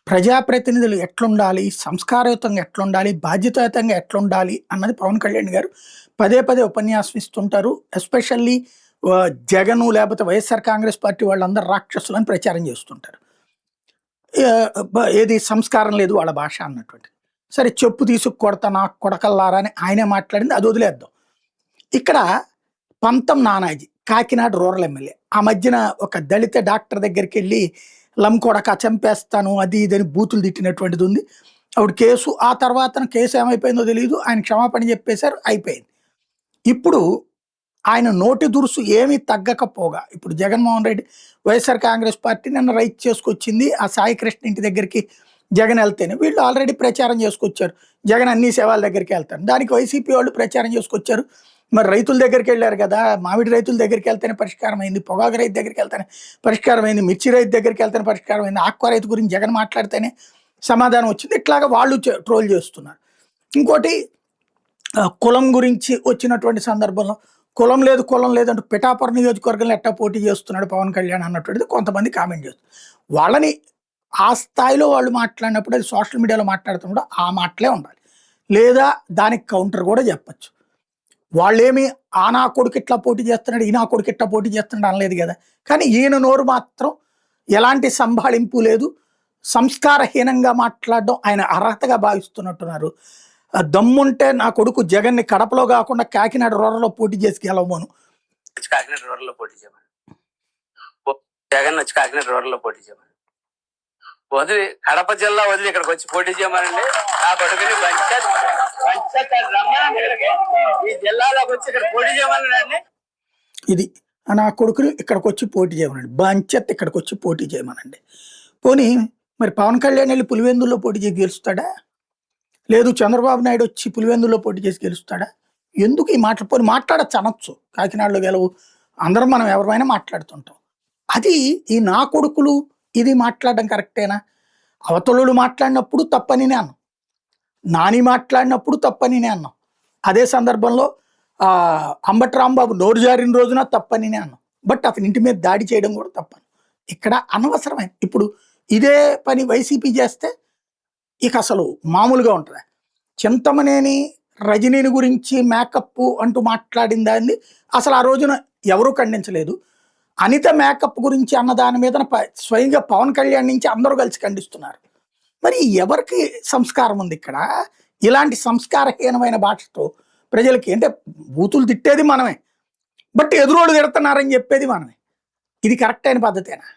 ప్రజాప్రతినిధులు ఎట్లుండాలి, సంస్కారయుతంగా ఎట్లుండాలి, బాధ్యతాయుతంగా ఎట్లుండాలి అన్నది పవన్ కళ్యాణ్ గారు పదే పదే ఉపన్యాసం ఇస్తుంటారు. ఎస్పెషల్లీ జగను లేకపోతే వైఎస్ఆర్ కాంగ్రెస్ పార్టీ వాళ్ళందరూ రాక్షసులని ప్రచారం చేస్తుంటారు. ఏది సంస్కారం లేదు వాళ్ళ భాష అన్నటువంటి. సరే చెప్పు తీసుకు కొడతా నా కొడకల్లారా అని ఆయనే మాట్లాడింది, అది వదిలేద్దాం. ఇక్కడ పంతం నానాజీ కాకినాడ రూరల్ ఎమ్మెల్యే ఆ మధ్యన ఒక దళిత డాక్టర్ దగ్గరికి వెళ్ళి లంకొడక చంపేస్తాను అది ఇదని బూతులు తిట్టినటువంటిది ఉంది. ఆవిడ కేసు ఆ తర్వాత కేసు ఏమైపోయిందో తెలియదు, ఆయన క్షమాపణ చెప్పేశారు, అయిపోయింది. ఇప్పుడు ఆయన నోటి దురుసు ఏమీ తగ్గకపోగా ఇప్పుడు జగన్మోహన్ రెడ్డి వైఎస్ఆర్ కాంగ్రెస్ పార్టీ నిన్న రైట్ చేసుకొచ్చింది. ఆ సాయి కృష్ణ ఇంటి దగ్గరికి జగన్ వెళ్తేనే వీళ్ళు ఆల్రెడీ ప్రచారం చేసుకొచ్చారు, జగన్ అన్ని సేవల దగ్గరికి వెళ్తారు. దానికి వైసీపీ వాళ్ళు ప్రచారం చేసుకొచ్చారు. మరి రైతుల దగ్గరికి వెళ్ళారు కదా, మామిడి రైతుల దగ్గరికి వెళ్తేనే పరిష్కారం అయింది, పొగాకు రైతు దగ్గరికి వెళ్తేనే పరిష్కారం అయింది, మిర్చి రైతు దగ్గరికి వెళ్తేనే పరిష్కారం అయింది, ఆక్వా రైతు గురించి జగన్ మాట్లాడితేనే సమాధానం వచ్చింది. ఇట్లాగా వాళ్ళు ట్రోల్ చేస్తున్నారు. ఇంకోటి కులం గురించి వచ్చినటువంటి సందర్భంలో కులం లేదు కులం లేదంటూ పిఠాపురం నియోజకవర్గంలో ఎట్టా పోటీ చేస్తున్నాడు పవన్ కళ్యాణ్ అన్నటువంటిది కొంతమంది కామెంట్ చేస్తారు. వాళ్ళని ఆ స్థాయిలో వాళ్ళు మాట్లాడినప్పుడు అది సోషల్ మీడియాలో మాట్లాడుతున్నప్పుడు ఆ మాటలే ఉండాలి, లేదా దానికి కౌంటర్ కూడా చెప్పచ్చు. వాళ్ళేమి ఆ నా కొడుకు ఇట్లా పోటీ చేస్తున్నాడు, ఈ నా కొడుకు ఇట్లా పోటీ చేస్తున్నాడు అనలేదు కదా. కానీ ఈయన నోరు మాత్రం ఎలాంటి సంభాళింపు లేదు, సంస్కారహీనంగా మాట్లాడడం ఆయన అర్హతగా భావిస్తున్నట్టున్నారు. దమ్ముంటే నా కొడుకు జగన్ని కడపలో కాకుండా కాకినాడ రూరల్లో పోటీ చేసి గెలవమను. కాకినాడ రూరల్లో పోటీ చేయమని, జగన్ వచ్చి కాకినాడ రూరల్లో పోటీ చేయమని, వదిలి కడప జిల్లా వదిలి ఇక్కడికి వచ్చి పోటీ చేయమనండి. నా కొడుకుని ఈ జిల్లాలోకి వచ్చి ఇక్కడ పోటీ చేయమనండి. ఇది నా కొడుకుని ఇక్కడికి వచ్చి పోటీ చేయమనండి, బంచెత్ ఇక్కడికి వచ్చి పోటీ చేయమనండి. పోనీ మరి పవన్ కళ్యాణ్ వెళ్ళి పులివెందుల్లో పోటీ చేసి గెలుస్తాడా, లేదు చంద్రబాబు నాయుడు వచ్చి పులివెందుల్లో పోటీ చేసి గెలుస్తాడా? ఎందుకు ఈ మాటలు? పోనీ మాట్లాడచ్చు అనొచ్చు, కాకినాడలో గెలవు, అందరం మనం ఎవరైనా మాట్లాడుతుంటాం. అది ఈ నా కొడుకులు ఇది మాట్లాడడం కరెక్టేనా? అవతలుడు మాట్లాడినప్పుడు తప్పనినే అన్నాం, నాని మాట్లాడినప్పుడు తప్పనినే అన్నాం, అదే సందర్భంలో అంబటి రాంబాబు నోరు జారిన రోజున తప్పనినే అన్నాం. బట్ అతని ఇంటి మీద దాడి చేయడం కూడా తప్పను. ఇక్కడ అనవసరమైన ఇప్పుడు ఇదే పని వైసీపీ చేస్తే ఇక అసలు మామూలుగా ఉంటుంది. చింతమనేని రజనీని గురించి మేకప్ అంటూ మాట్లాడిన దాన్ని అసలు ఆ రోజున ఎవరూ ఖండించలేదు. అనిత మేకప్ గురించి అన్న దాని మీద స్వయంగా పవన్ కళ్యాణ్ నుంచి అందరూ కలిసి ఖండిస్తున్నారు. మరి ఎవరికి సంస్కారం ఉంది ఇక్కడ? ఇలాంటి సంస్కారహీనమైన భాషతో ప్రజలకి అంటే బూతులు తిట్టేది మనమే, బట్ ఎదురోడు తిడుతున్నారని చెప్పేది మనమే. ఇది కరెక్ట్ అయిన పద్ధతేనా?